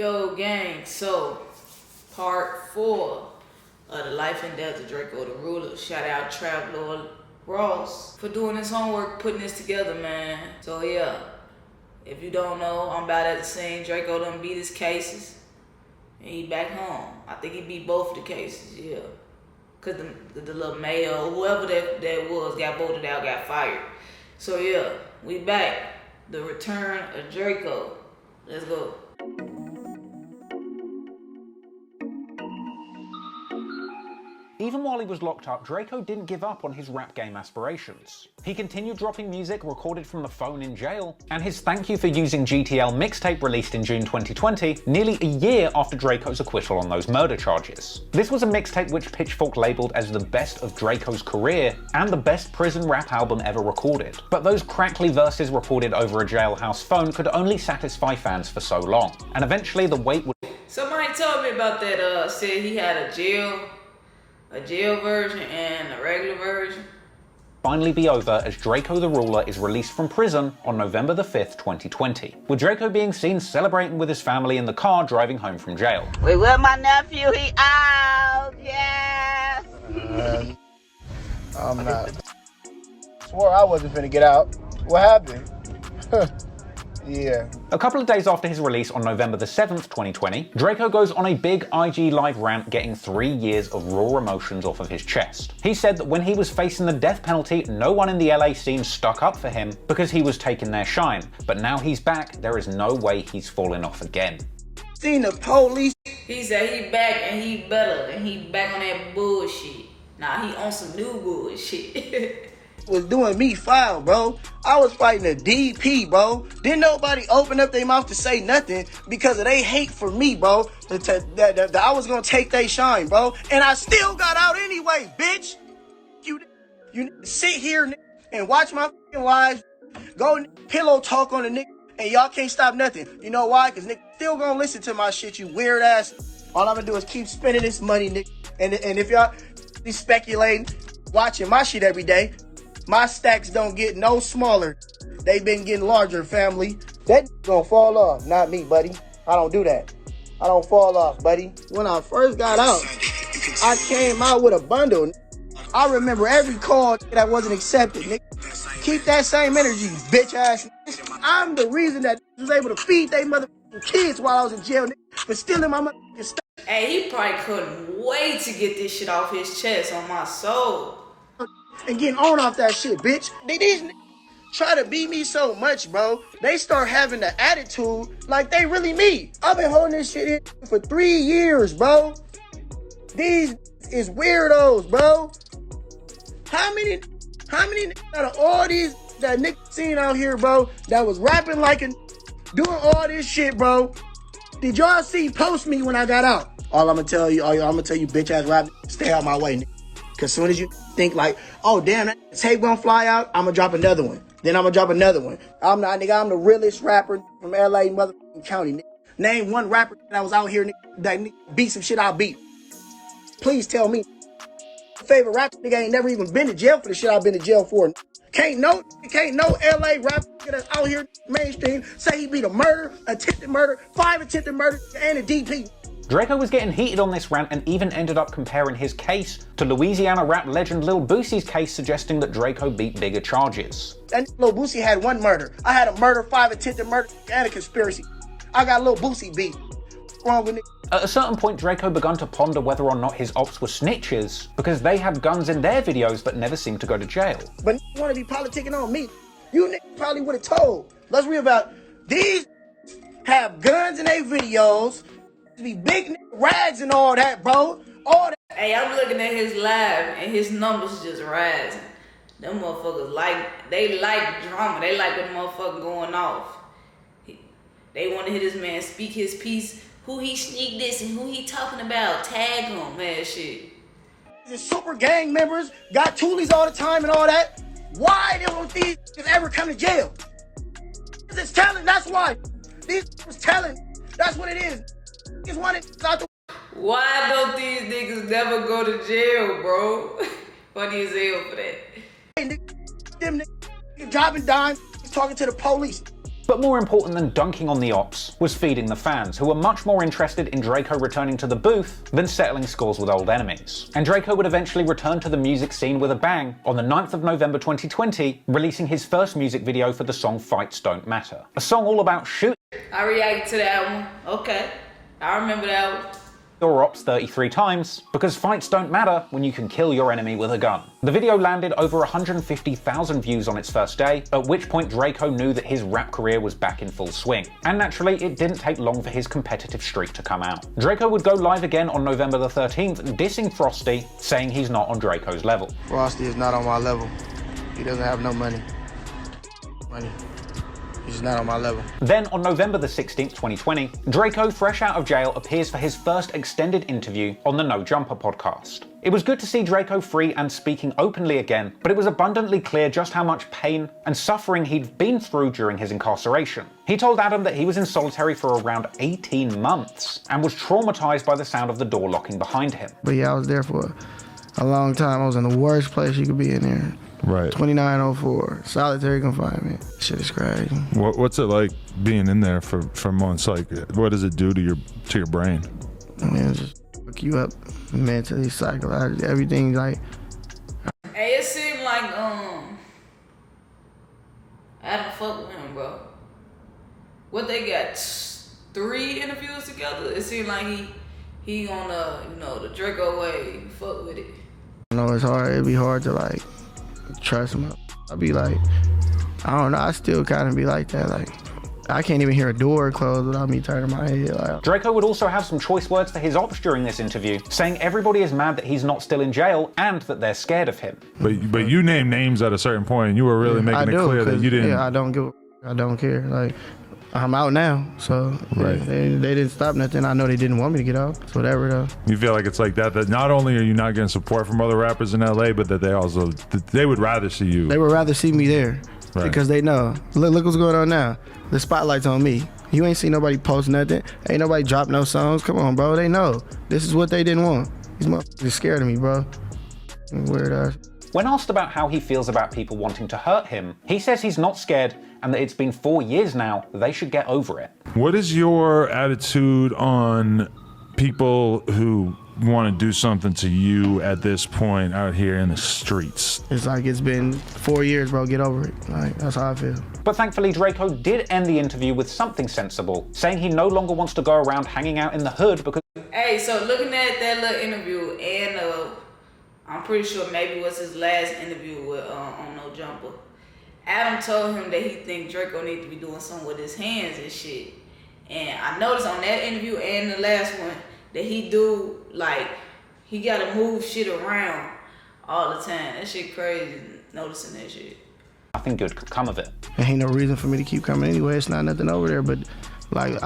Yo gang, so part 4 of the life and death of Draco the Ruler. Shout out Trap Lord Ross for doing his homework, putting this together, man. So yeah, if you don't know, I'm about at the scene. Draco done beat his cases and he back home. I think he beat both of the cases, yeah. Cause the little mayor, whoever that was, got voted out, got fired. So yeah, we back. The return of Draco. Let's go. Even while he was locked up, Draco didn't give up on his rap game aspirations. He continued dropping music recorded from the phone in jail, and his Thank You for Using GTL mixtape released in June 2020, nearly a year after Draco's acquittal on those murder charges. This was a mixtape which Pitchfork labelled as the best of Draco's career, and the best prison rap album ever recorded. But those crackly verses recorded over a jailhouse phone could only satisfy fans for so long, and eventually the wait would... Somebody told me about that, said he had a jail version and a regular version. Finally be over as Draco the Ruler is released from prison on November the 5th, 2020, with Draco being seen celebrating with his family in the car driving home from jail. We with my nephew, he out, yes! I'm not. Swore I wasn't finna get out. What happened? Yeah. A couple of days after his release on November the 7th, 2020, Draco goes on a big IG Live rant getting 3 years of raw emotions off of his chest. He said that when he was facing the death penalty, no one in the LA scene stuck up for him because he was taking their shine. But now he's back, there is no way he's falling off again. Seen the police. He said he back and he better and he back on that bullshit. Nah, he on some new bullshit. Was doing me foul, bro. I was fighting a DP, bro. Didn't nobody open up their mouth to say nothing because of they hate for me, bro. That I was gonna take they shine, bro. And I still got out anyway, bitch. You sit here and watch my fucking lives. Go pillow talk on the nigga and y'all can't stop nothing. You know why? Cause nigga still gonna listen to my shit, you weird ass. All I'm gonna do is keep spending this money, nigga. And if y'all be speculating, watching my shit every day, my stacks don't get no smaller. They've been getting larger, family. That gonna fall off, not me, buddy. I don't do that. I don't fall off, buddy. When I first got out, I came out with a bundle. I remember every call that wasn't accepted, nigga. Keep that same energy, bitch ass. I'm the reason that I was able to feed they motherfucking kids while I was in jail, nigga, for stealing my motherfucking stuff. Hey, he probably couldn't wait to get this shit off his chest, on my soul. And getting on off that shit, bitch. These niggas try to beat me so much, bro. They start having the attitude like they really me. I've been holding this shit in for 3 years, bro. These is weirdos, bro. How many out of all these that niggas seen out here, bro, that was rapping like and doing all this shit, bro? Did y'all see post me when I got out? All I'm gonna tell you, bitch ass rap, stay out my way, nigga. Cause soon as you think like, oh damn, that tape gonna fly out, I'm gonna drop another one. Then I'm gonna drop another one. I'm the realest rapper from LA motherfucking county, nigga. Name one rapper that was out here, nigga, that beat some shit I beat. Please tell me. Favorite rapper nigga ain't never even been to jail for the shit I've been to jail for. Can't no LA rapper that's out here mainstream say he beat a murder, attempted murder, 5 attempted murder, and a DP. Draco was getting heated on this rant and even ended up comparing his case to Louisiana rap legend Lil Boosie's case, suggesting that Draco beat bigger charges. And Lil Boosie had 1 murder. I had a murder, 5 attempted murder, and a conspiracy. I got Lil Boosie beat. What's wrong with it? At a certain point, Draco begun to ponder whether or not his ops were snitches because they had guns in their videos but never seemed to go to jail. But you want to be politicking on me? You niggas probably would have told. Let's read about these have guns in their videos. Be big rags and all that, bro. All that. Hey, I'm looking at his live and his numbers just rising. Them motherfuckers they like drama. They like the motherfucker going off. They want to hear this man speak his piece. Who he sneak this and who he talking about. Tag him, man, shit. The super gang members got toolies all the time and all that. Why don't these ever come to jail? It's talent, that's why. These was talent. That's what it is. Why don't these niggas never go to jail, bro? Funny as hell for that. Them niggas dropping dimes, talking to the police. But more important than dunking on the ops was feeding the fans, who were much more interested in Draco returning to the booth than settling scores with old enemies. And Draco would eventually return to the music scene with a bang on the 9th of November 2020, releasing his first music video for the song Fights Don't Matter. A song all about shooting I reacted to that one. Okay. I remember that one. your ops 33 times, because fights don't matter when you can kill your enemy with a gun. The video landed over 150,000 views on its first day, at which point Draco knew that his rap career was back in full swing. And naturally, it didn't take long for his competitive streak to come out. Draco would go live again on November the 13th, dissing Frosty, saying he's not on Draco's level. Frosty is not on my level. He doesn't have no money. He's not on my level. Then on November the 16th, 2020, Draco, fresh out of jail, appears for his first extended interview on the No Jumper podcast. It was good to see Draco free and speaking openly again, but it was abundantly clear just how much pain and suffering he'd been through during his incarceration. He told Adam that he was in solitary for around 18 months and was traumatized by the sound of the door locking behind him. But yeah, I was there for a long time. I was in the worst place you could be in there. Right. 2904, solitary confinement. Shit is crazy. What's it like being in there for months? Like, what does it do to your brain? I mean, it just fuck you up mentally, psychologically, everything. Like, Hey, it seemed like Adam fuck with him, bro. What they got? 3 interviews together? It seemed like he on the Draco way. Fuck with it. I know it's hard. It'd be hard to like trust him. I'd be like, I don't know. I still kind of be like that. Like, I can't even hear a door close without me turning my head. Like, Draco would also have some choice words for his ops during this interview, saying everybody is mad that he's not still in jail and that they're scared of him. But you named names at a certain point, and you were really making it clear that you didn't. Yeah, I don't care. Like, I'm out now, so right. They didn't stop nothing. I know they didn't want me to get out, so whatever though. You feel like it's like that not only are you not getting support from other rappers in LA, but that they would rather see you. They would rather see me there, right. Because they know. Look what's going on now. The spotlight's on me. You ain't seen nobody post nothing. Ain't nobody drop no songs. Come on, bro. They know. This is what they didn't want. These motherfuckers are scared of me, bro. Weird ass. When asked about how he feels about people wanting to hurt him, he says he's not scared and that it's been 4 years now, they should get over it. What is your attitude on people who want to do something to you at this point out here in the streets? It's like it's been 4 years, bro. Get over it. Like, that's how I feel. But thankfully, Draco did end the interview with something sensible, saying he no longer wants to go around hanging out in the hood because... Hey, so looking at that little interview, and I'm pretty sure maybe it was his last interview with on No Jumper, Adam told him that he think Draco need to be doing something with his hands and shit. And I noticed on that interview and the last one that he do, like, he gotta move shit around all the time. That shit crazy, noticing that shit. Nothing good could come of it. There ain't no reason for me to keep coming anyway. It's not nothing over there, but like,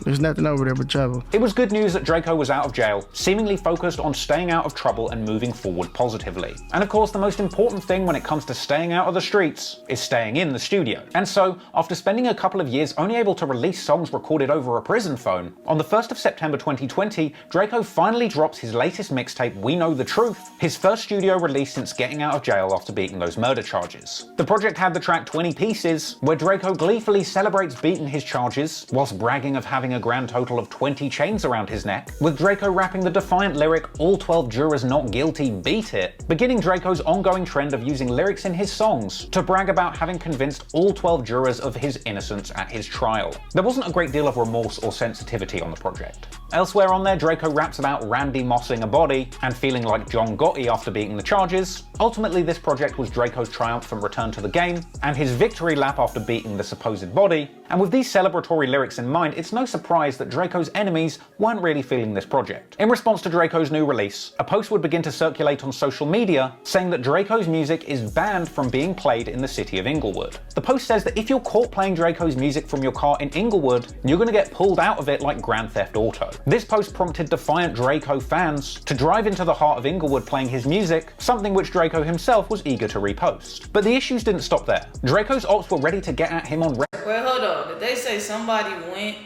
there's nothing over there but trouble. It was good news that Draco was out of jail, seemingly focused on staying out of trouble and moving forward positively. And of course, the most important thing when it comes to staying out of the streets is staying in the studio. And so, after spending a couple of years only able to release songs recorded over a prison phone, on the 1st of September 2020, Draco finally drops his latest mixtape, We Know the Truth, his first studio release since getting out of jail after beating those murder charges. The project had the track 20 Pieces, where Draco gleefully celebrates beating his charges whilst bragging of having a grand total of 20 chains around his neck, with Draco rapping the defiant lyric, "All 12 jurors not guilty, beat it," beginning Draco's ongoing trend of using lyrics in his songs to brag about having convinced all 12 jurors of his innocence at his trial. There wasn't a great deal of remorse or sensitivity on the project. Elsewhere on there, Draco raps about Randy mossing a body and feeling like John Gotti after beating the charges. Ultimately, this project was Draco's triumphant return to the game and his victory lap after beating the supposed body. And with these celebratory lyrics in mind, it's no surprise that Draco's enemies weren't really feeling this project. In response to Draco's new release, a post would begin to circulate on social media saying that Draco's music is banned from being played in the city of Inglewood. The post says that if you're caught playing Draco's music from your car in Inglewood, you're going to get pulled out of it like Grand Theft Auto. This post prompted defiant Draco fans to drive into the heart of Inglewood playing his music, something which Draco himself was eager to repost. But the issues didn't stop there. Draco's ops were ready to get at him on Wait, hold on. Did they say somebody went?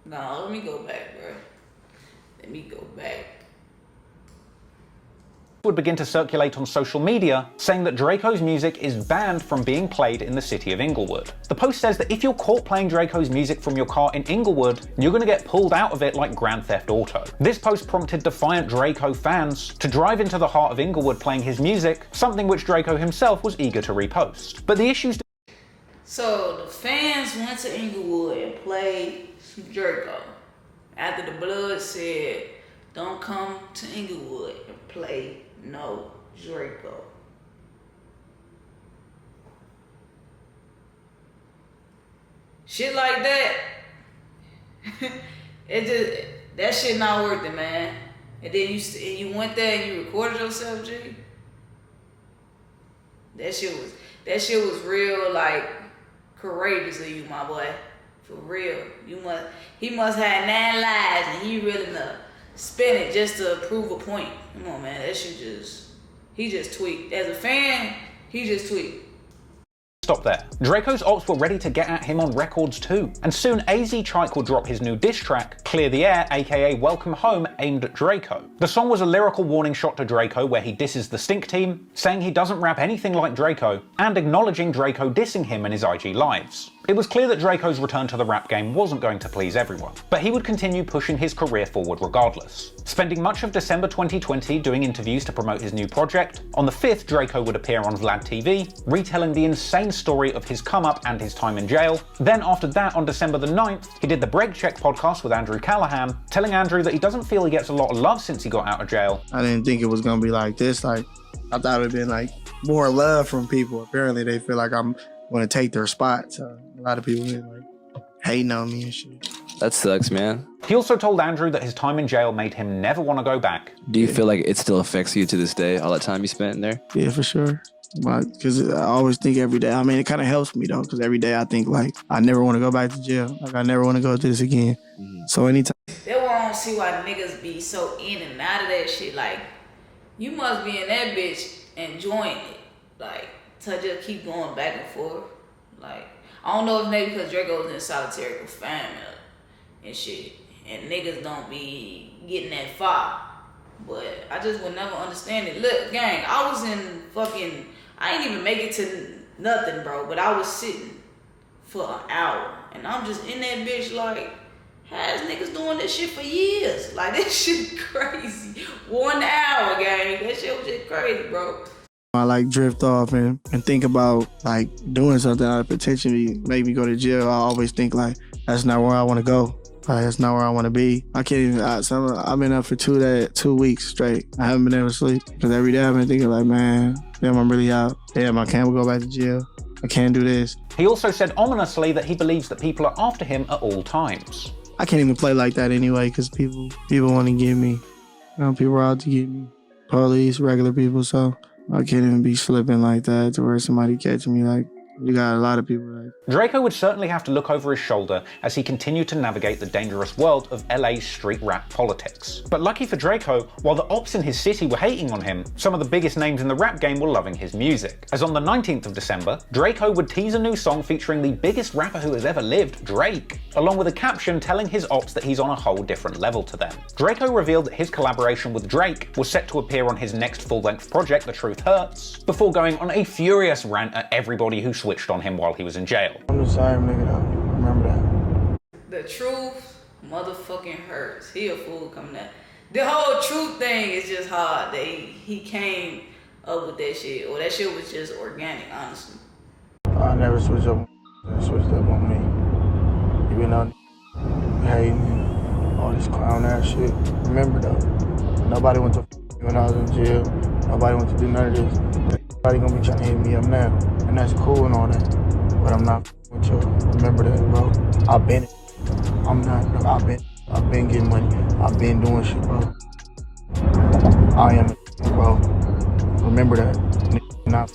No, let me go back, bro. Let me go back. would begin to circulate on social media saying that Draco's music is banned from being played in the city of Inglewood. The post says that if you're caught playing Draco's music from your car in Inglewood, you're going to get pulled out of it like Grand Theft Auto. This post prompted defiant Draco fans to drive into the heart of Inglewood playing his music, something which Draco himself was eager to repost. But the issues... So the fans went to Inglewood and played some Draco after the Blood said, "Don't come to Inglewood and play no Draco." Shit like that, that shit not worth it, man. And then you went there and you recorded yourself, G. That shit was real, like, courageous of you, my boy. For real. He must have 9 lives and he really spin it just to prove a point. Come on, man. That shit he just tweaked. As a fan, he just tweaked. Stop there. Draco's ops were ready to get at him on records too, and soon AZ Chike will drop his new diss track, Clear the Air, aka Welcome Home, aimed at Draco. The song was a lyrical warning shot to Draco where he disses the Stink Team, saying he doesn't rap anything like Draco, and acknowledging Draco dissing him in his IG lives. It was clear that Draco's return to the rap game wasn't going to please everyone, but he would continue pushing his career forward regardless. Spending much of December 2020 doing interviews to promote his new project, on the 5th Draco would appear on Vlad TV, retelling the insane story of his come-up and his time in jail. Then after that, on December the 9th, he did the Break Check podcast with Andrew Callahan, telling Andrew that he doesn't feel he gets a lot of love since he got out of jail. I didn't think it was gonna be like this. Like, I thought it would have been like more love from people. Apparently they feel like I'm gonna take their spot. So a lot of people been like hating on me and shit. That sucks, man. He also told Andrew that his time in jail made him never want to go back. Do you feel like it still affects you to this day, all that time you spent in there? Yeah, for sure. Because I always think every day. I mean, it kind of helps me though, because every day I think like I never want to go back to jail. Like I never want to go through this again. So anytime. They won't see why niggas be so in and out of that shit. Like, you must be in that bitch enjoying it. Like, to just keep going back and forth. Like, I don't know if maybe because Draco was in solitary confinement and shit, and niggas don't be getting that far. But I just would never understand it. Look, gang, I was in fucking, I ain't even make it to nothing, bro, but I was sitting for an hour, and I'm just in that bitch like, how's niggas doing this shit for years? Like, this shit crazy. 1 hour, gang, that shit was just crazy, bro. I like drift off and think about like doing something that potentially make me go to jail. I always think like, that's not where I want to go. Like, that's not where I want to be. I can't even, I've been up for 2 weeks straight. I haven't been able to sleep because every day I've been thinking like, man, damn, I'm really out. Damn, I can't go back to jail. I can't do this. He also said ominously that he believes that people are after him at all times. I can't even play like that anyway because people want to get me. You know, people are out to get me. Police, regular people, so I can't even be slipping like that to where somebody catch me. Like, you got a lot of people like. Draco would certainly have to look over his shoulder as he continued to navigate the dangerous world of LA's street rap politics. But lucky for Draco, while the ops in his city were hating on him, some of the biggest names in the rap game were loving his music. As on the 19th of December, Draco would tease a new song featuring the biggest rapper who has ever lived, Drake, along with a caption telling his ops that he's on a whole different level to them. Draco revealed that his collaboration with Drake was set to appear on his next full-length project, The Truth Hurts, before going on a furious rant at everybody who switched on him while he was in jail. I'm the same nigga though. Remember that. The truth motherfucking hurts. He a fool coming out. The whole truth thing is just hard. He came up with that shit, or that shit was just organic, honestly. I never switched up. I switched up on me. Even though hating and all this clown ass shit. Remember though, nobody went to when I was in jail. Nobody went to do none of this. Nobody gonna be trying to hit me up now, and that's cool and all that. But I'm not with you. Remember that, bro. I've been getting money. I've been doing shit, bro. I am, bro. Remember that. Not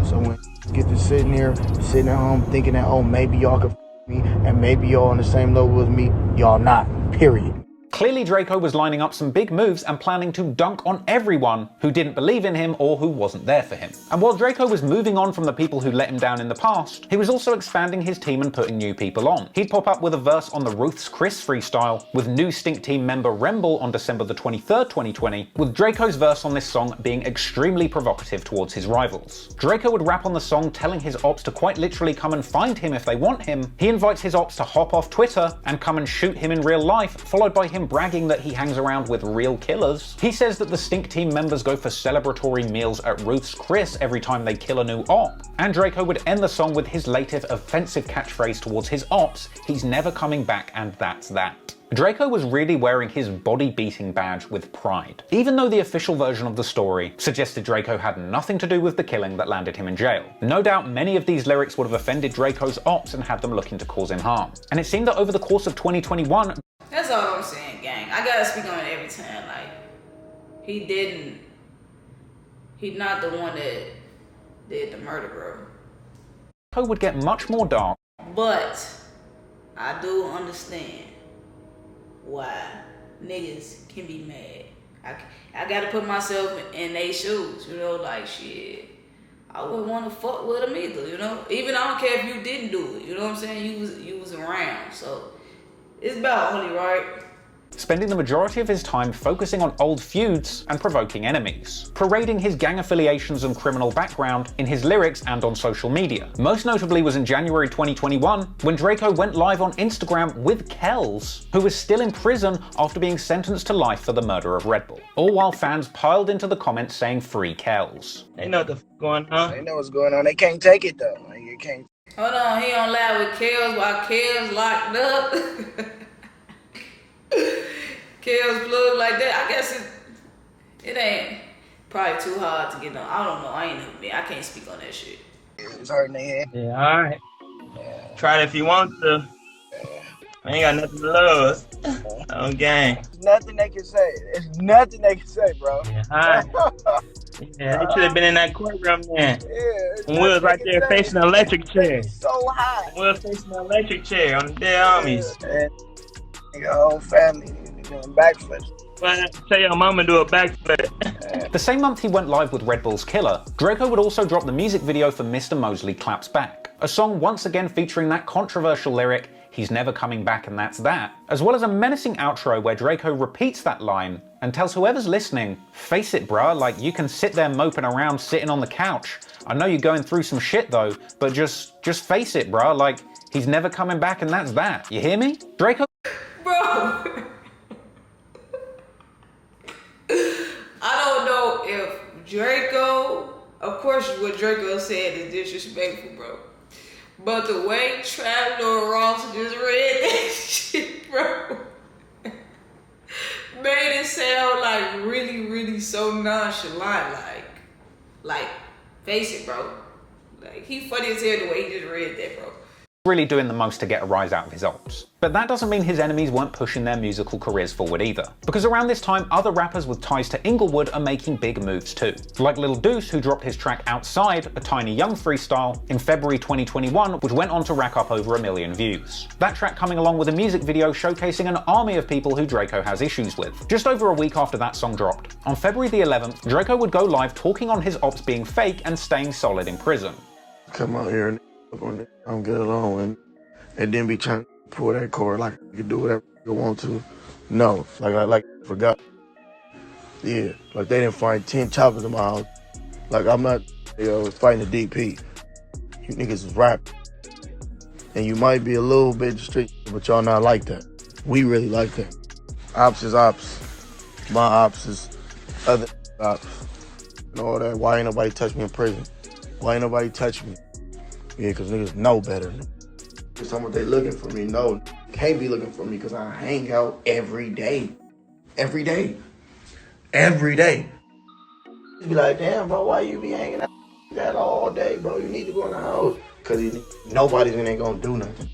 so when you get to sitting at home, thinking that, oh, maybe y'all could me, and maybe y'all on the same level with me, y'all not. Period. Clearly, Draco was lining up some big moves and planning to dunk on everyone who didn't believe in him or who wasn't there for him. And while Draco was moving on from the people who let him down in the past, he was also expanding his team and putting new people on. He'd pop up with a verse on the Ruth's Chris freestyle, with new Stink Team member Remble on December the 23rd, 2020, with Draco's verse on this song being extremely provocative towards his rivals. Draco would rap on the song telling his ops to quite literally come and find him if they want him. He invites his ops to hop off Twitter and come and shoot him in real life, followed by him bragging that he hangs around with real killers. He says that the Stink Team members go for celebratory meals at Ruth's Chris every time they kill a new op. And Draco would end the song with his latest offensive catchphrase towards his ops, "He's never coming back and that's that." Draco was really wearing his body-beating badge with pride, even though the official version of the story suggested Draco had nothing to do with the killing that landed him in jail. No doubt many of these lyrics would have offended Draco's ops and had them looking to cause him harm. And it seemed that over the course of 2021, that's all I'm saying, gang. I gotta speak on it every time. Like, he's not the one that did the murder, bro. Draco would get much more dark. But I do understand why niggas can be mad. I gotta put myself in their shoes, you know, like shit. I wouldn't want to fuck with them either, you know. Even I don't care if you didn't do it, you know what I'm saying. You was around, so it's about only right. Spending the majority of his time focusing on old feuds and provoking enemies, parading his gang affiliations and criminal background in his lyrics and on social media. Most notably was in January 2021, when Draco went live on Instagram with Kells, who was still in prison after being sentenced to life for the murder of Red Bull. All while fans piled into the comments saying free Kells. They know what the f going on. They know what's going on. They can't take it though. Like, you can't. Hold on, he on live with Kells while Kells locked up. Kells plugged like that. I guess it ain't probably too hard to get on. I don't know. I ain't never been. I can't speak on that shit. It's hurting their head. Yeah, all right. Try it if you want to. I ain't got nothing to lose. No gang. There's nothing they can say. There's nothing they can say, bro. Yeah, all right. Yeah, they should have been in that courtroom then. Yeah. When we was right there facing the electric chair. So high. We was facing the electric chair on the dead homies. Yeah. Your whole family doing backflips. But tell your mama do a backflip. The same month he went live with Red Bull's Killer, Draco would also drop the music video for Mr. Mosley Claps Back, a song once again featuring that controversial lyric, "He's never coming back and that's that," as well as a menacing outro where Draco repeats that line and tells whoever's listening, "Face it bruh, like you can sit there moping around sitting on the couch. I know you're going through some shit though, but just face it bruh, like he's never coming back and that's that. You hear me?" Draco. Bro. I don't know if Draco, of course what Draco said is disrespectful, bro. But the way Traveler Ross just read that shit, bro, made it sound like really so nonchalant, like face it, bro. Like he funny as hell the way he just read that, bro. Really doing the most to get a rise out of his ops. But that doesn't mean his enemies weren't pushing their musical careers forward either. Because around this time, other rappers with ties to Inglewood are making big moves too. Like Lil Deuce, who dropped his track Outside, a Tiny Young freestyle, in February 2021, which went on to rack up over 1 million views. That track coming along with a music video showcasing an army of people who Draco has issues with. Just over a week after that song dropped, on February the 11th, Draco would go live talking on his ops being fake and staying solid in prison. Come out here and I'm get along and then be trying to pull that cord like you can do whatever you want to. No, like I forgot. Yeah, like they didn't find 10 choppers in my house. Like I'm not fighting the DP. You niggas is rapping. And you might be a little bit street, but y'all not like that. We really like that. Ops is ops. My ops is other ops. And all that. Why ain't nobody touch me in prison? Why ain't nobody touch me? Yeah, because niggas know better. It's something they looking for me. No, can't be looking for me because I hang out every day. Every day. Every day. You be like, damn, bro, why you be hanging out that all day, bro? You need to go in the house. Because nobody's ain't going to do nothing.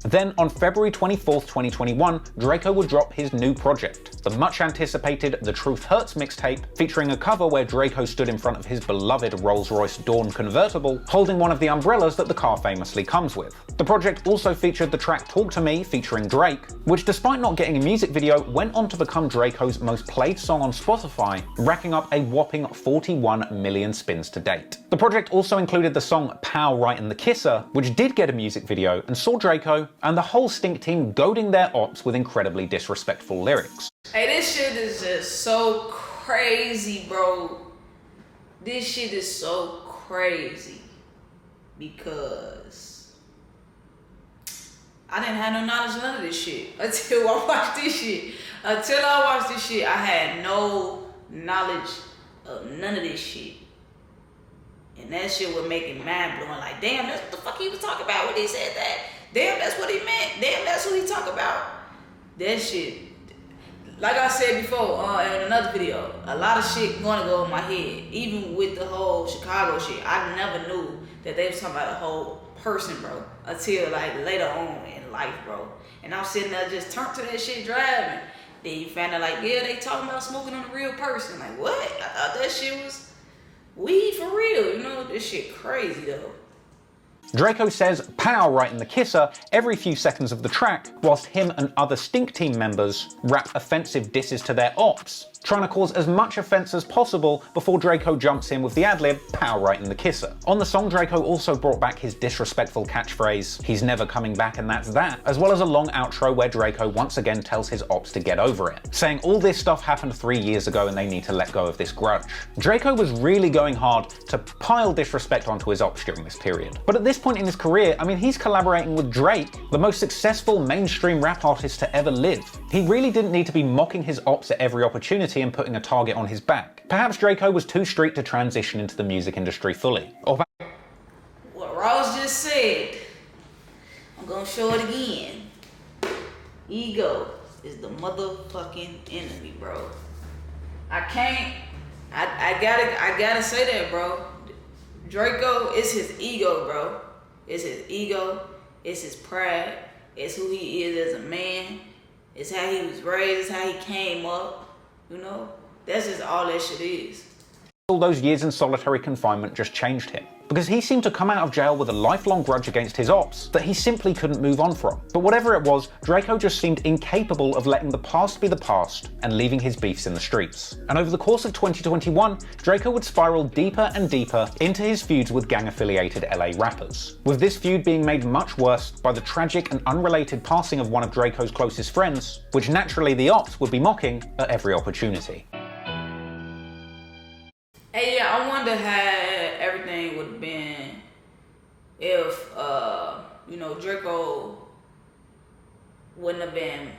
Then, on February 24th, 2021, Draco would drop his new project, the much-anticipated The Truth Hurts mixtape, featuring a cover where Draco stood in front of his beloved Rolls-Royce Dawn convertible, holding one of the umbrellas that the car famously comes with. The project also featured the track Talk to Me featuring Drake, which despite not getting a music video, went on to become Draco's most played song on Spotify, racking up a whopping 41 million spins to date. The project also included the song Pow Right in the Kisser, which did get a music video and saw Draco and the whole Stink team goading their ops with incredibly disrespectful lyrics. Hey, this shit is just so crazy, bro. This shit is so crazy because I didn't have no knowledge of none of this shit until I watched this shit. Until I watched this shit, I had no knowledge of none of this shit. And that shit was making mind blowing. Like, damn, that's what the fuck he was talking about when he said that. Damn, that's what he meant. Damn, that's what he talking about. That shit. Like I said before in another video, a lot of shit gonna go in my head. Even with the whole Chicago shit, I never knew that they was talking about a whole person, bro, until like later on in life, bro. And I'm sitting there just turned to that shit driving. Then you find out like, yeah, they talking about smoking on a real person. Like, what? I thought that shit was weed for real. You know, this shit crazy though. Draco says "pow" right in the kisser every few seconds of the track, whilst him and other Stink team members rap offensive disses to their ops, trying to cause as much offense as possible before Draco jumps in with the ad-lib "pow" right in the kisser. On the song, Draco also brought back his disrespectful catchphrase "he's never coming back and that's that," as well as a long outro where Draco once again tells his ops to get over it, saying all this stuff happened 3 years ago and they need to let go of this grudge. Draco was really going hard to pile disrespect onto his ops during this period. But at this point in his career, I mean, he's collaborating with Drake, the most successful mainstream rap artist to ever live. He really didn't need to be mocking his ops at every opportunity and putting a target on his back. Perhaps Draco was too street to transition into the music industry fully. Or what Ross just said, I'm gonna show it again. Ego is the motherfucking enemy, bro. I gotta say that, bro. Draco is his ego, bro. It's his ego. It's his pride. It's who he is as a man. It's how he was raised. It's how he came up. You know? That's just all that shit is. All those years in solitary confinement just changed him, because he seemed to come out of jail with a lifelong grudge against his ops that he simply couldn't move on from. But whatever it was, Draco just seemed incapable of letting the past be the past and leaving his beefs in the streets. And over the course of 2021, Draco would spiral deeper and deeper into his feuds with gang-affiliated LA rappers, with this feud being made much worse by the tragic and unrelated passing of one of Draco's closest friends, which naturally the ops would be mocking at every opportunity. Hey, yeah, I wonder how everything would have been if, you know, Draco wouldn't have been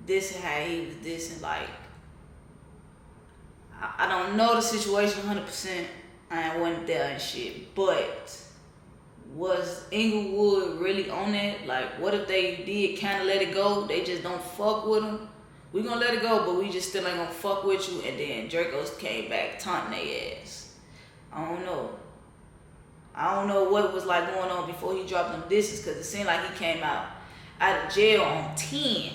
dissing how he was dissing. Like, I don't know the situation 100%. I wasn't there and shit. But was Inglewood really on that? Like, what if they did kind of let it go? They just don't fuck with him? We gonna let it go, but we just still ain't gonna fuck with you. And then Draco's came back taunting their ass. I don't know. I don't know what was like going on before he dropped them disses, because it seemed like he came out of jail on 10,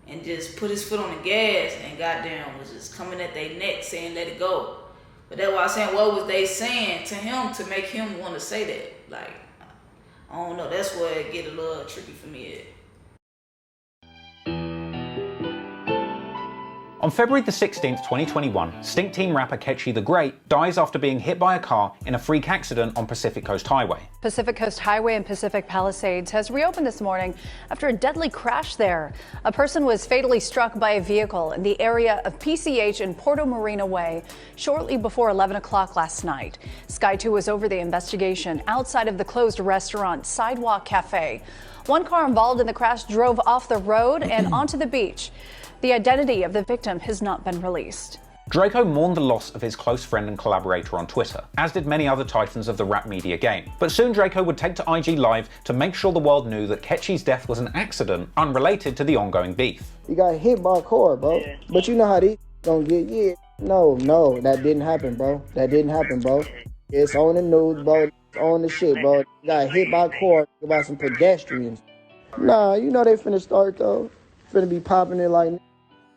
and just put his foot on the gas and goddamn was just coming at their neck saying let it go. But that's why I'm saying, what was they saying to him to make him want to say that? Like, I don't know. That's where it get a little tricky for me. On February the 16th, 2021, Stink Team rapper Kechi the Great dies after being hit by a car in a freak accident on Pacific Coast Highway. Pacific Coast Highway in Pacific Palisades has reopened this morning after a deadly crash there. A person was fatally struck by a vehicle in the area of PCH and Porto Marina Way shortly before 11 o'clock last night. Sky 2 was over the investigation outside of the closed restaurant Sidewalk Cafe. One car involved in the crash drove off the road and onto the beach. The identity of the victim has not been released. Draco mourned the loss of his close friend and collaborator on Twitter, as did many other titans of the rap media game. But soon Draco would take to IG Live to make sure the world knew that Kechi's death was an accident unrelated to the ongoing beef. You got hit by a car, bro. Yeah. But you know how these gonna get, yeah. No, that didn't happen, bro. That didn't happen, bro. It's on the news, bro. on the shit, bro. Got hit by a car by some pedestrians. Nah, you know they finna start, though. Finna be popping it like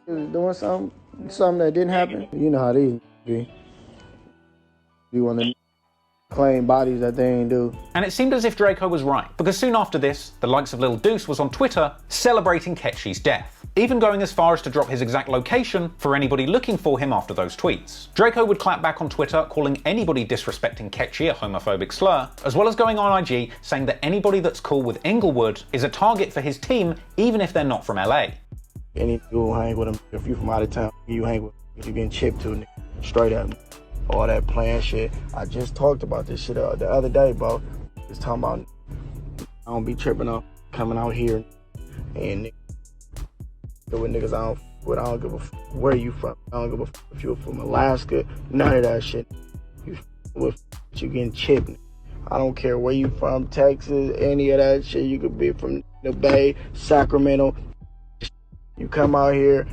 doing something that didn't happen. You know how these be. You want to claim bodies that they ain't do. And it seemed as if Draco was right, because soon after this, the likes of Lil Deuce was on Twitter celebrating Kechi's death, even going as far as to drop his exact location for anybody looking for him after those tweets. Draco would clap back on Twitter, calling anybody disrespecting Kechi a homophobic slur, as well as going on IG saying that anybody that's cool with Inglewood is a target for his team, even if they're not from LA. Any you hang with him, if you from out of town, you hang with him, you getting chipped to, straight up. All that playing shit. I just talked about this shit the other day, bro. Just talking about I don't be tripping up coming out here and with niggas I don't give a where you from. I don't give a if you're from Alaska. None of that shit. You getting chipped. I don't care where you from, Texas, any of that shit. You could be from the Bay, Sacramento. You come out here,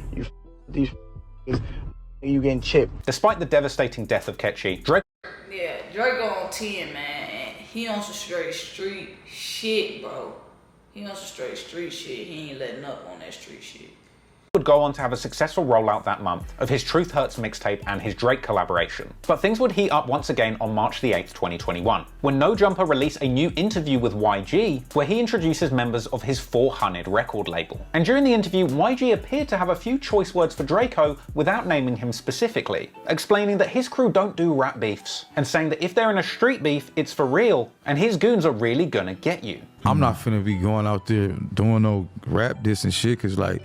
you getting chipped. Despite the devastating death of Kechi, Draco on 10, man. He on some straight street shit, bro. He on some straight street shit. He ain't letting up on that street shit. Would go on to have a successful rollout that month of his Truth Hurts mixtape and his Drake collaboration. But things would heat up once again on March the 8th, 2021, when No Jumper released a new interview with YG, where he introduces members of his 400 record label. And during the interview, YG appeared to have a few choice words for Draco without naming him specifically, explaining that his crew don't do rap beefs, and saying that if they're in a street beef, it's for real, and his goons are really gonna get you. I'm not finna be going out there doing no rap diss and shit, cause like,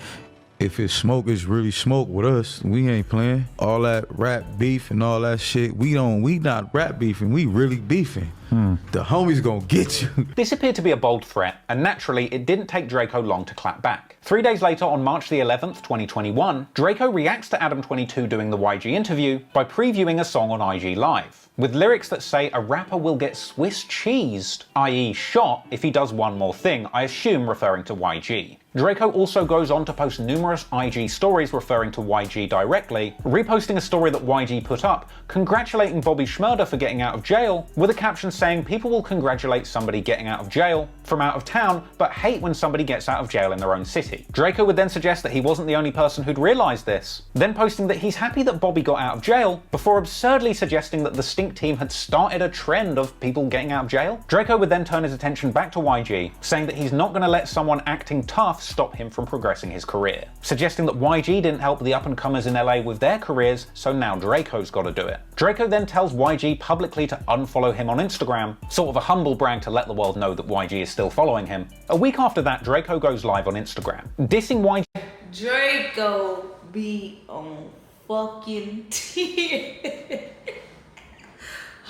if it's smoke, it's really smoke with us. We ain't playing. All that rap beef and all that shit, we not rap beefing, we really beefing. The homies gonna get you. This appeared to be a bold threat, and naturally, it didn't take Draco long to clap back. 3 days later, on March the 11th, 2021, Draco reacts to Adam22 doing the YG interview by previewing a song on IG Live, with lyrics that say a rapper will get Swiss cheesed, i.e. shot, if he does one more thing, I assume referring to YG. Draco also goes on to post numerous IG stories referring to YG directly, reposting a story that YG put up, congratulating Bobby Shmurda for getting out of jail, with a caption saying people will congratulate somebody getting out of jail from out of town, but hate when somebody gets out of jail in their own city. Draco would then suggest that he wasn't the only person who'd realised this, then posting that he's happy that Bobby got out of jail, before absurdly suggesting that the Stink team had started a trend of people getting out of jail. Draco would then turn his attention back to YG, saying that he's not going to let someone acting tough stop him from progressing his career, suggesting that YG didn't help the up-and-comers in LA with their careers, so now Draco's got to do it. Draco then tells YG publicly to unfollow him on Instagram, sort of a humble brag to let the world know that YG is still following him. A week after that, Draco goes live on Instagram, dissing YG. Draco be on fucking 10.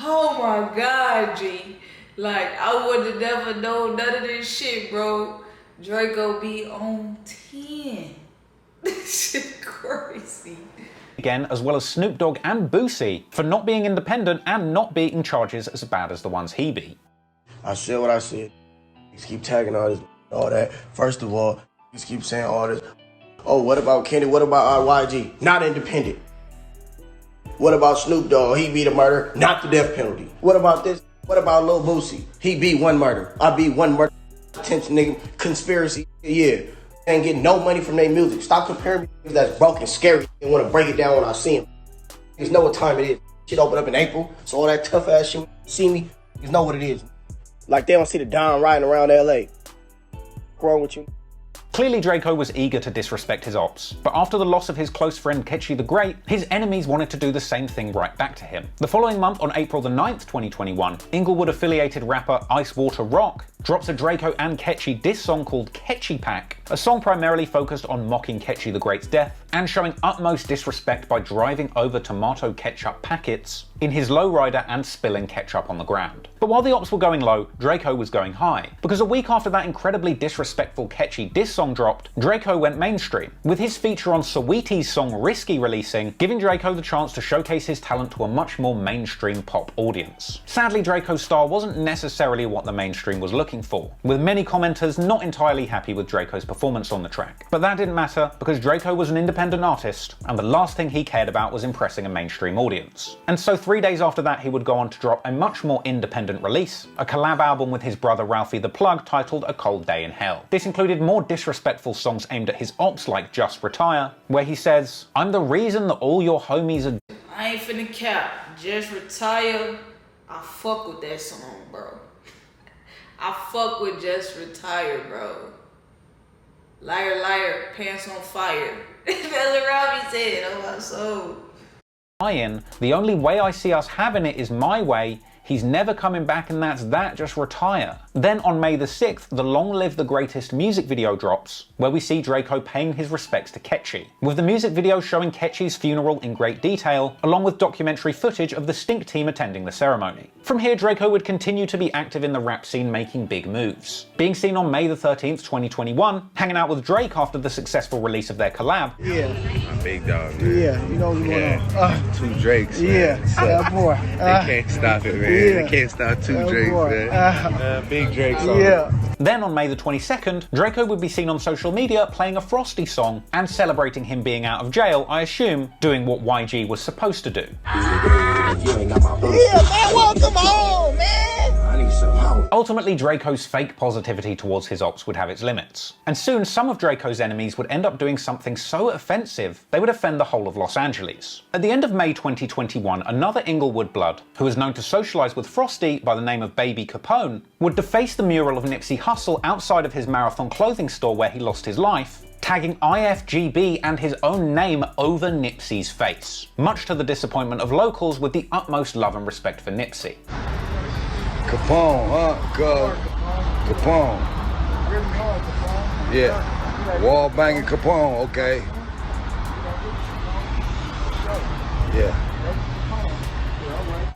Oh my God, G. Like, I would have never known none of this shit, bro. Draco be on 10. This shit crazy. Again, as well as Snoop Dogg and Boosie, for not being independent and not beating charges as bad as the ones he beat. I said what I said. Just keep tagging all that. First of all, just keep saying all this. Oh, what about Kenny? What about YG? Not independent. What about Snoop Dogg? He beat a murder, not the death penalty. What about this? What about Lil Boosie? He beat one murder. I beat one murder. Attention, nigga. Conspiracy. Yeah. Ain't getting no money from their music. Stop comparing me to that's broken, scary, and want to break it down when I see him. You know what time it is. Shit open up in April, so all that tough ass shit, see me, you know what it is. Like they don't see the Don riding around LA. What's wrong with you? Clearly Draco was eager to disrespect his ops, but after the loss of his close friend Kechi the Great, his enemies wanted to do the same thing right back to him. The following month, on April the 9th, 2021, Inglewood-affiliated rapper Ice Water Rock drops a Draco and Kechi diss song called Kechi Pack, a song primarily focused on mocking Kechi the Great's death and showing utmost disrespect by driving over tomato ketchup packets in his lowrider and spilling ketchup on the ground. But while the ops were going low, Draco was going high, because a week after that incredibly disrespectful Kechi diss song dropped, Draco went mainstream, with his feature on Saweetie's song Risky releasing, giving Draco the chance to showcase his talent to a much more mainstream pop audience. Sadly, Draco's star wasn't necessarily what the mainstream was looking looking for, with many commenters not entirely happy with Draco's performance on the track. But that didn't matter, because Draco was an independent artist, and the last thing he cared about was impressing a mainstream audience. And so 3 days after that, he would go on to drop a much more independent release, a collab album with his brother Ralphie the Plug titled A Cold Day in Hell. This included more disrespectful songs aimed at his ops like Just Retire, where he says, "I'm the reason that all your homies are..." I ain't finna cap. Just Retire. I fuck with that song, bro. I fuck with Just Retire, bro. Liar, liar, pants on fire. That's what Robbie said on my soul. The only way I see us having it is my way. He's never coming back and that's that, just retire. Then on May the 6th, the Long Live the Greatest music video drops, where we see Draco paying his respects to Kechi, with the music video showing Kechi's funeral in great detail, along with documentary footage of the Stink team attending the ceremony. From here, Draco would continue to be active in the rap scene, making big moves. Being seen on May the 13th, 2021, hanging out with Drake after the successful release of their collab. Yeah. My big dog, man. Yeah, you know what's going on. Two Drakes, man. Yeah, so that boy. They can't stop it, man. Yeah. They can't stop two Drakes, man. Big Drakes on. Yeah. Then on May the 22nd, Draco would be seen on social media playing a Frosty song and celebrating him being out of jail, I assume, doing what YG was supposed to do. Yeah, man, welcome home, man. I need some help. Ultimately, Draco's fake positivity towards his ops would have its limits, and soon some of Draco's enemies would end up doing something so offensive they would offend the whole of Los Angeles. At the end of May 2021, another Inglewood blood, who was known to socialize with Frosty by the name of Baby Capone, would deface the mural of Nipsey Hussle outside of his Marathon clothing store where he lost his life, tagging IFGB and his own name over Nipsey's face, much to the disappointment of locals with the utmost love and respect for Nipsey. Capone, huh? Go. Capone. Yeah. Wall banging Capone, okay. Yeah.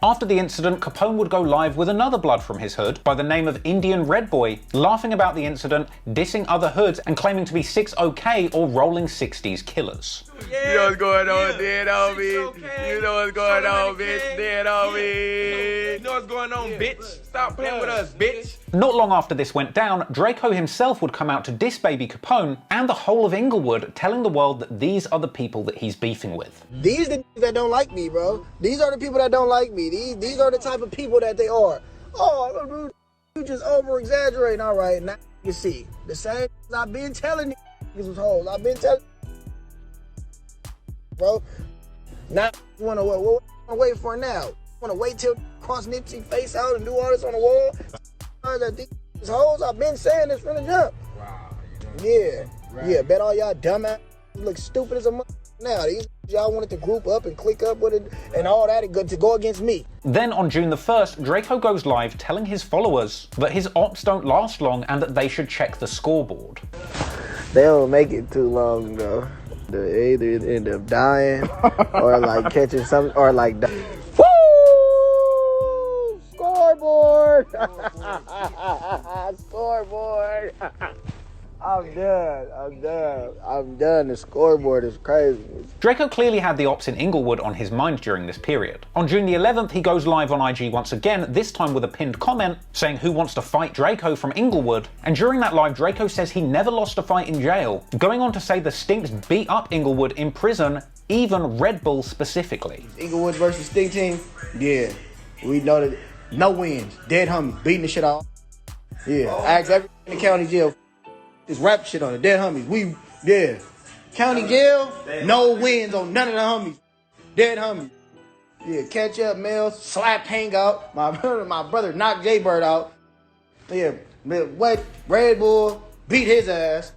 After the incident, Capone would go live with another blood from his hood by the name of Indian Red Boy, laughing about the incident, dissing other hoods, and claiming to be 6OK or rolling 60s killers. Yeah, you know what's going on, dead on me. You know what's going on, bitch, dead on me. You know what's going on, bitch. Stop playing with us, bitch. Not long after this went down, Draco himself would come out to diss Baby Capone and the whole of Inglewood, telling the world that these are the people that he's beefing with. These are the that don't like me, bro. These are the people that don't like me. These are the type of people that they are. Oh, you just over-exaggerating. All right, now you see. The same I've been telling these was hoes. I've been telling bro. Now you wanna wait for now? Wanna wait till cross Nipsey face out and do all this on the wall? That these hoes, I've been saying this from the jump. Wow. Yeah. Right. Yeah, bet all y'all dumbass look stupid as a mother. Now these y'all wanted to group up and click up with it and all that to go against me. Then on June the 1st, Draco goes live telling his followers that his ops don't last long and that they should check the scoreboard. They don't make it too long though. They either end up dying or like catching some or like woo! Scoreboard! Scoreboard! I'm done. The scoreboard is crazy. Draco clearly had the ops in Inglewood on his mind during this period. On June the 11th, he goes live on IG once again, this time with a pinned comment saying who wants to fight Draco from Inglewood. And during that live, Draco says he never lost a fight in jail, going on to say the Stinks beat up Inglewood in prison, even Red Bull specifically. Inglewood versus Stink team, yeah, we know that no wins, dead homies, beating the shit out. Yeah, ask everyone in the county jail. This rap shit on the dead homies. County jail, no wins on none of the homies. Dead homies. Yeah, catch up, Mills, slap Hangout. My brother knocked J Bird out. Yeah, what? Red Bull beat his ass.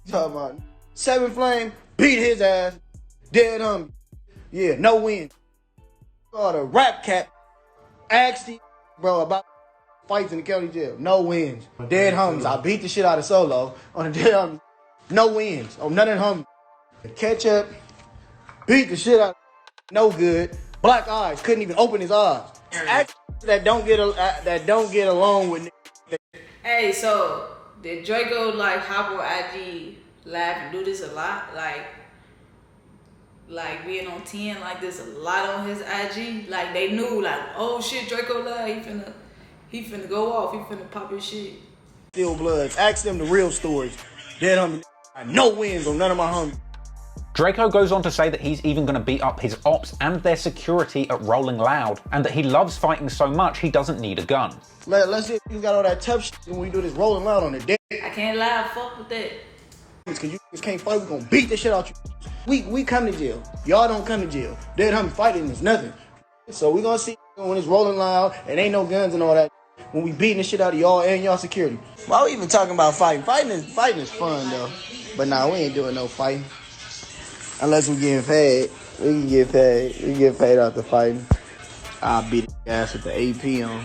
Talking about Seven Flame beat his ass. Dead homies. Yeah, no wins. Oh, the rap cap asked the bro about fights in the county jail. No wins. Dead homies. I beat the shit out of Solo on the dead homies. No wins. On none of the homies. Ketchup beat the shit out. No good. Black eyes. Couldn't even open his eyes. That don't get along with. Hey, so did Draco like hop on IG live and do this a lot? Like being on 10 like this a lot on his IG? Like they knew like, oh shit, Draco live, He finna go off. He finna pop his shit. Still bloods. Ask them the real stories. Dead homie. I no wins on none of my homies. Draco goes on to say that he's even going to beat up his ops and their security at Rolling Loud, and that he loves fighting so much he doesn't need a gun. Let's see if you got all that tough shit when we do this Rolling Loud on the deck. I can't lie, fuck with that. Cause you just can't fight, we gonna beat the shit out you. We come to jail. Y'all don't come to jail. Dead homie fighting is nothing. So we gonna see when it's Rolling Loud and ain't no guns and all that. When we beating the shit out of y'all and y'all security. Why we even talking about fighting? Fighting is fun though. But nah, we ain't doing no fighting. Unless we getting paid. We can get paid. We get paid after fighting. I'll beat the ass with the AP on.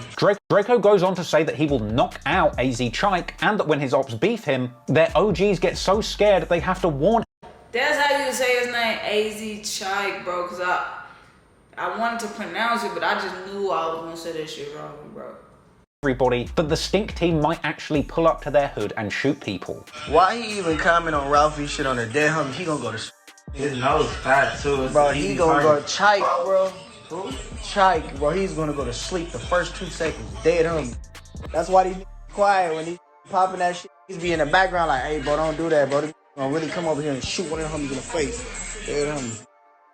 Draco goes on to say that he will knock out AZ Chike, and that when his ops beef him, their OGs get so scared they have to warn him. That's how you say his name, AZ Chike, bro, cause I wanted to pronounce it, but I just knew I was gonna say that shit wrong, bro. Everybody, but the stink team might actually pull up to their hood and shoot people. Why he even comment on Ralphie shit on the dead homie? He gonna go to his nose fat too. Bro, he gonna go to Chike, bro. Who? Chike, bro. He's gonna go to sleep the first 2 seconds. Dead homie. That's why he's quiet when he's popping that shit. He's be in the background like, hey, bro, don't do that, bro. He's gonna really come over here and shoot one of them homies in the face. Dead homie.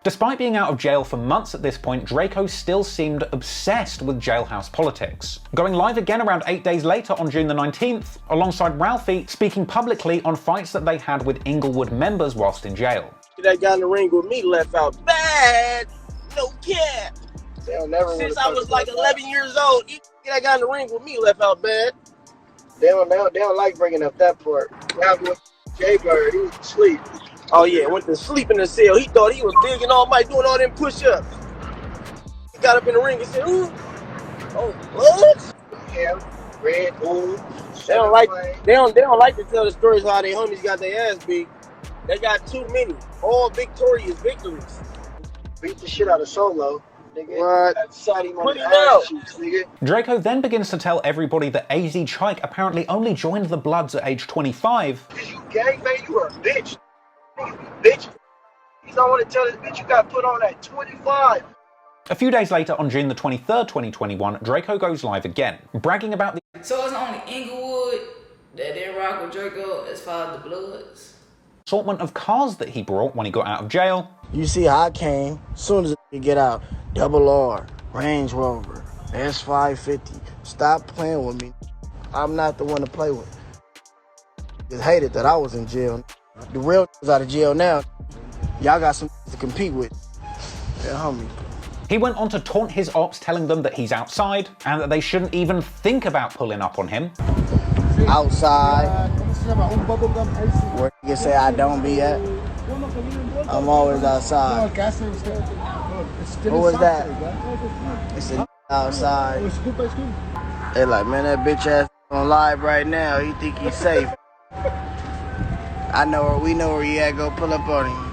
Despite being out of jail for months at this point, Draco still seemed obsessed with jailhouse politics, going live again around 8 days later on June the 19th, alongside Ralphie, speaking publicly on fights that they had with Inglewood members whilst in jail. That guy in the ring with me left out bad, no cap. Since I was like 11 years old, that guy in the ring with me left out bad. They don't like bringing up that part. Jay-Bird, he was asleep. Oh yeah, went to sleep in the cell. He thought he was big and all might doing all them push-ups. He got up in the ring and said, ooh, oh, what? Yeah, Red Bull. They don't like to tell the stories how they homies got their ass beat. They got too many. All victorious victories. Beat the shit out of Solo. Nigga. What? Sat him on the ass cheeks, nigga. Draco then begins to tell everybody that AZ Chike apparently only joined the Bloods at age 25. Cause you gangbang, you were a bitch. Bitch. You don't want to tell this bitch you got put on at 25. A few days later, on June the 23rd, 2021, Draco goes live again, bragging about the... So it's only Inglewood that didn't rock with Draco as far as the Bloods? ...assortment of cars that he brought when he got out of jail. You see how I came, as soon as you get out, Double R, Range Rover, S550. Stop playing with me. I'm not the one to play with. Just hated that I was in jail. The real is out of jail now. Y'all got some to compete with. Yeah, homie. He went on to taunt his ops, telling them that he's outside and that they shouldn't even think about pulling up on him. Outside, where you say I don't be at, I'm always outside. Who was that? It's a outside. They like, man, that bitch ass on live right now. He think he's safe. We know where he at. Go pull up on him.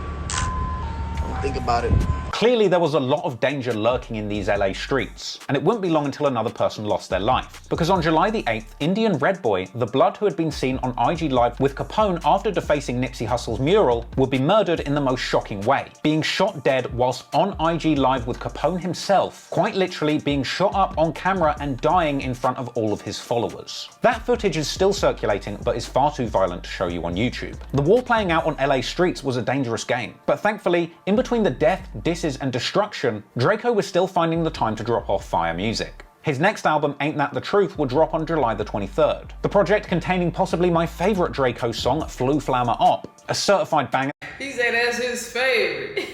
Don't think about it. Clearly, there was a lot of danger lurking in these LA streets, and it wouldn't be long until another person lost their life. Because on July the 8th, Indian Red Boy, the Blood who had been seen on IG Live with Capone after defacing Nipsey Hussle's mural, would be murdered in the most shocking way, being shot dead whilst on IG Live with Capone himself, quite literally being shot up on camera and dying in front of all of his followers. That footage is still circulating, but is far too violent to show you on YouTube. The war playing out on LA streets was a dangerous game, but thankfully, in between the death, disses and destruction, Draco was still finding the time to drop off fire music. His next album, Ain't That the Truth, would drop on July the 23rd. The project containing possibly my favourite Draco song, Flu Flammer Op, a certified banger. He said that's his favorite.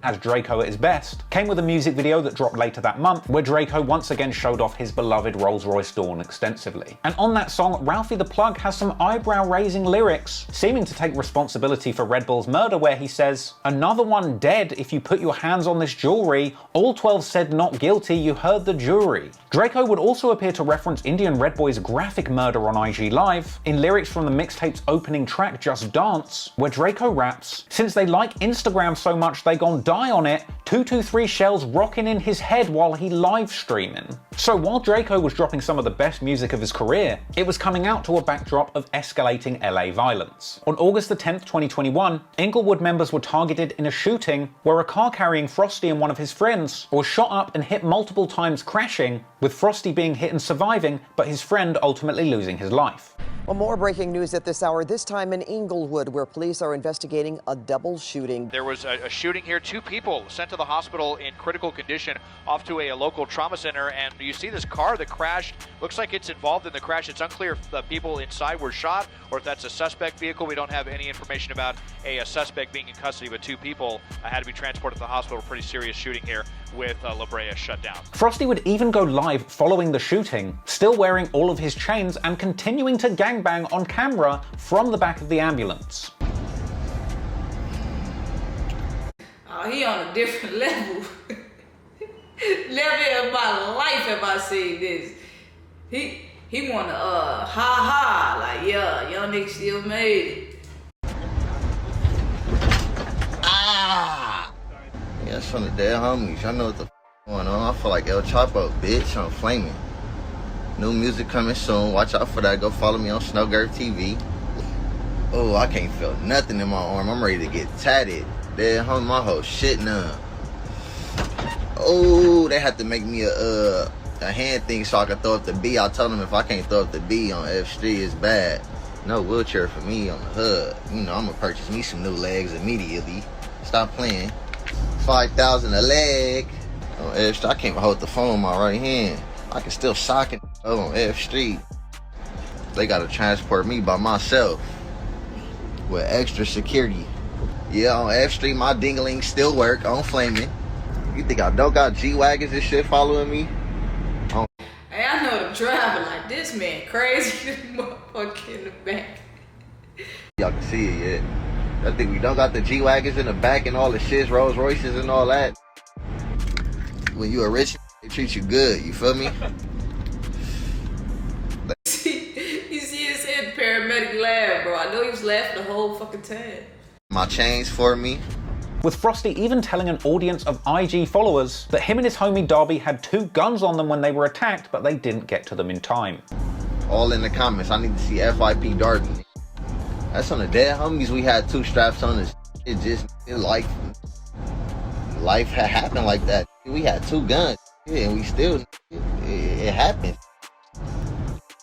As Draco at his best, came with a music video that dropped later that month, where Draco once again showed off his beloved Rolls-Royce Dawn extensively. And on that song, Ralphie the Plug has some eyebrow-raising lyrics, seeming to take responsibility for Red Bull's murder, where he says, "Another one dead if you put your hands on this jewelry. All 12 said not guilty, you heard the jury." Draco would also appear to reference Indian Red Boy's graphic murder on IG Live in lyrics from the mixtape's opening track, Just Dance, where Draco raps, "Since they like Instagram so much they gon' die on it, 223 shells rocking in his head while he live streaming. So while Draco was dropping some of the best music of his career, it was coming out to a backdrop of escalating LA violence. On August the 10th, 2021, Inglewood members were targeted in a shooting where a car carrying Frosty and one of his friends was shot up and hit multiple times, crashing, with Frosty being hit and surviving, but his friend ultimately losing his life. Well, more breaking news at this hour, this time in Inglewood, where police are investigating a double shooting. There was a shooting here. 2 people sent to the hospital in critical condition off to a local trauma center. And you see this car that crashed. Looks like it's involved in the crash. It's unclear if the people inside were shot or if that's a suspect vehicle. We don't have any information about a suspect being in custody, but 2 people had to be transported to the hospital. Pretty serious shooting here with La Brea shut down. Frosty would even go live following the shooting, still wearing all of his chains and continuing to gangbang on camera from the back of the ambulance. Oh, he on a different level. Never in my life have I seen this. He wanna ha ha, like yeah, young nigga still made it. Yeah, it's from the dead homies. I know what the going on. I feel like El Chapo, bitch. I'm flaming. New music coming soon. Watch out for that. Go follow me on Snowgirl TV. Oh, I can't feel nothing in my arm. I'm ready to get tatted. Dead homie, my whole shit numb. Oh, they had to make me a hand thing so I can throw up the B. I told them if I can't throw up the B on F Street, it's bad. No wheelchair for me on the hood. You know, I'm gonna purchase me some new legs immediately. Stop playing. 5,000 a leg on F Street. I can't even hold the phone in my right hand. I can still sock it on F Street. They gotta transport me by myself with extra security. Yeah, on F Street, my dingling still work on flaming. You think I don't got G-Wagons and shit following me? Hey, I know them driving like this man crazy. This motherfucker in the back. Y'all can see it yet. I think we don't got the G-Wagons in the back and all the shits, Rolls Royces and all that. When you a rich, they treat you good, you feel me? You see his head paramedic laugh, bro. I know he was laughing the whole fucking time. My chains for me. With Frosty even telling an audience of IG followers that him and his homie Darby had 2 guns on them when they were attacked, but they didn't get to them in time. All in the comments. I need to see FIP Darby. That's on the dead homies. We had 2 straps on this. Life had happened like that. We had 2 guns. Yeah, and we still, it happened.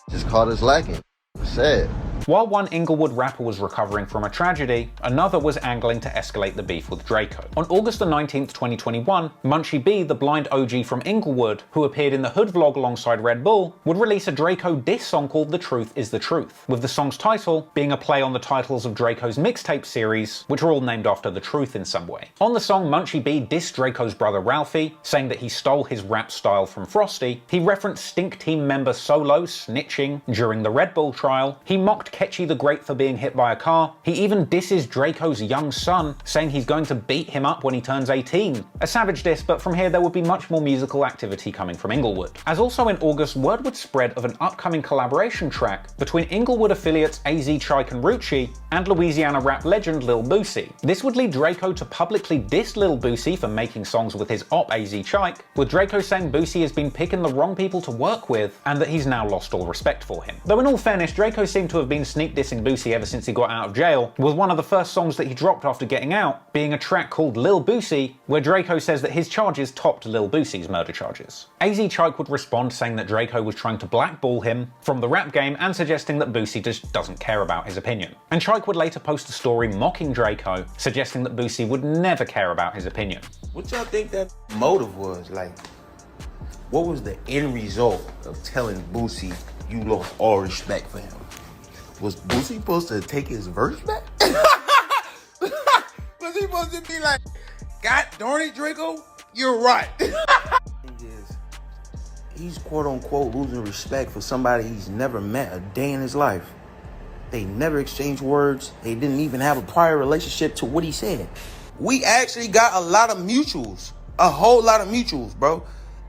Just caught us lacking. Sad. While one Inglewood rapper was recovering from a tragedy, another was angling to escalate the beef with Draco. On August the 19th, 2021, Munchie B, the blind OG from Inglewood, who appeared in the Hood vlog alongside Red Bull, would release a Draco diss song called The Truth Is The Truth, with the song's title being a play on the titles of Draco's mixtape series, which are all named after the truth in some way. On the song, Munchie B dissed Draco's brother Ralphie, saying that he stole his rap style from Frosty. He referenced Stink Team member Solo snitching during the Red Bull trial. He mocked Kechi the Great for being hit by a car. He even disses Draco's young son, saying he's going to beat him up when he turns 18. A savage diss, but from here there would be much more musical activity coming from Inglewood. As also in August, word would spread of an upcoming collaboration track between Inglewood affiliates AZ Chike and Rucci and Louisiana rap legend Lil Boosie. This would lead Draco to publicly diss Lil Boosie for making songs with his op AZ Chike, with Draco saying Boosie has been picking the wrong people to work with and that he's now lost all respect for him. Though in all fairness, Draco seemed to have been sneak dissing Boosie ever since he got out of jail, with one of the first songs that he dropped after getting out being a track called Lil Boosie, where Draco says that his charges topped Lil Boosie's murder charges. AZ Chike would respond saying that Draco was trying to blackball him from the rap game and suggesting that Boosie just doesn't care about his opinion. And Chike would later post a story mocking Draco, suggesting that Boosie would never care about his opinion. What y'all think that motive was? Like, what was the end result of telling Boosie you lost all respect for him? Was Boosie supposed to take his verse back? Was he supposed to be like, God darn it, Draco, you're right? He's quote unquote losing respect for somebody he's never met a day in his life. They never exchanged words. They didn't even have a prior relationship to what he said. We actually got a lot of mutuals. A whole lot of mutuals, bro.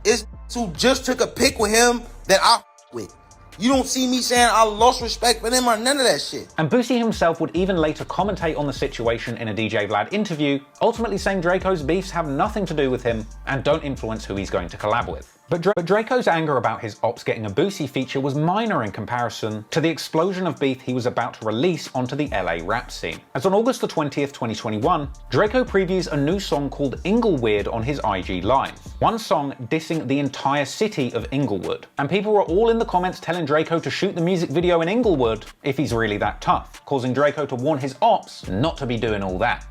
It's who just took a pic with him that I with. You don't see me saying I lost respect for them or none of that shit. And Boosie himself would even later commentate on the situation in a DJ Vlad interview, ultimately saying Draco's beefs have nothing to do with him and don't influence who he's going to collab with. But Draco's anger about his ops getting a Boosie feature was minor in comparison to the explosion of beef he was about to release onto the LA rap scene. As on August the 20th, 2021, Draco previews a new song called Ingleweird on his IG Live. One song dissing the entire city of Inglewood. And people were all in the comments telling Draco to shoot the music video in Inglewood if he's really that tough, causing Draco to warn his ops not to be doing all that.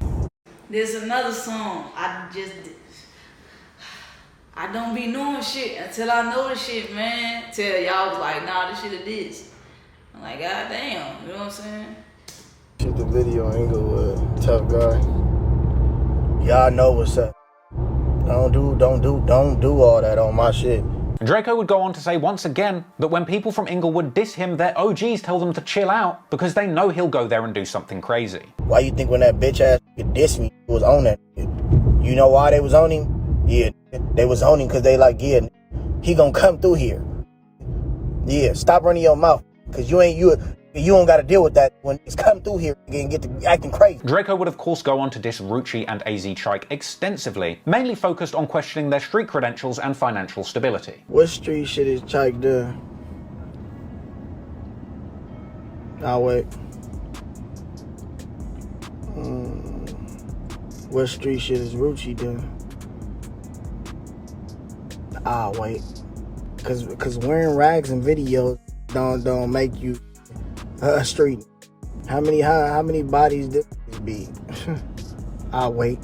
There's another song I don't be knowing shit until I know the shit, man. Till y'all was like, nah, this shit is this. I'm like, god damn, you know what I'm saying? Shoot the video in Inglewood, tough guy. Y'all know what's up. Don't do all that on my shit. Draco would go on to say once again that when people from Inglewood diss him, their OGs tell them to chill out because they know he'll go there and do something crazy. Why you think when that bitch ass dissed me, it was on that shit? You know why they was on him? Yeah, they was on him because they like, yeah, he gonna come through here. Yeah, stop running your mouth because you don't gotta deal with that when it's come through here and get to acting crazy. Draco would of course go on to diss Rucci and AZ Chike extensively, mainly focused on questioning their street credentials and financial stability. What street shit is Chike doing? Nah, wait. What street shit is Rucci doing? Ah, wait. Cause wearing rags in videos don't make you a street. How many bodies did this be? Ah, wait.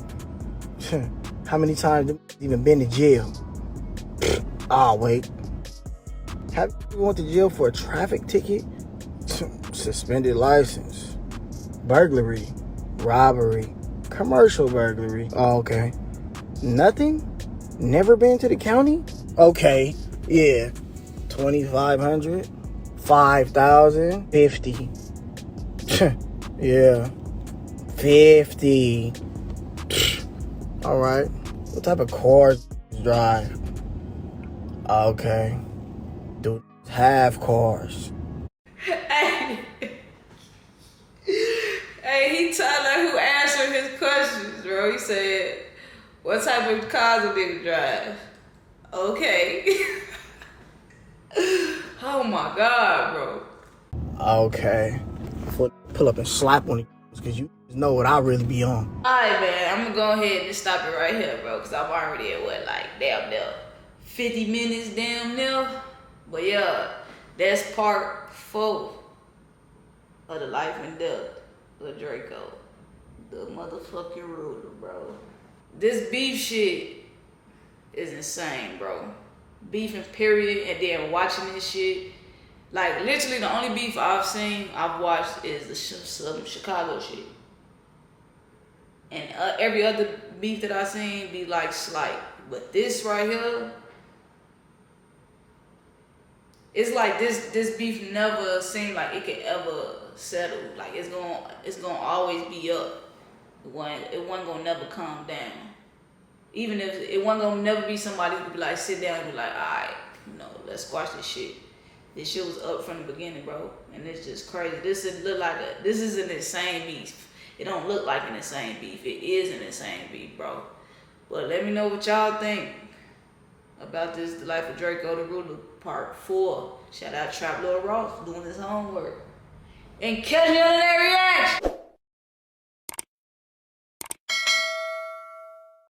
How many times did even been to jail? Ah, wait. Have you went to jail for a traffic ticket? Suspended license, burglary, robbery, commercial burglary. Oh, okay. Nothing? Never been to the county? Okay, yeah. 2,500, 5,000, 50. Yeah, 50. All right. What type of cars do you drive? Okay. Dude, have cars. Hey, he Tyler who answered his questions, bro. He said, what type of cars do niggas drive? Okay. Oh my God, bro. Okay. Pull up and slap on it because you know what I really be on. Alright, man. I'm gonna go ahead and stop it right here, bro, because I'm already at what, like, damn near 50 minutes, damn near. But yeah, that's part 4 of the life and death of Draco, the motherfucking ruler, bro. This beef shit is insane, bro. Beefing, period, and then watching this shit. Like, literally the only beef I've watched is the some Chicago shit. And every other beef that I've seen be like slight. But this right here, it's like this beef never seemed like it could ever settle. Like, it's gonna always be up. It wasn't gonna never calm down. Even if it wasn't gonna never be somebody who could be like, sit down and be like, alright, let's squash this shit. This shit was up from the beginning, bro. And it's just crazy. This is an insane beef. It don't look like an insane beef. It is an insane beef, bro. But let me know what y'all think about this, The Life of Draco the Ruler, part 4. Shout out Trap Lord Ross doing his homework. And catch me on that reaction.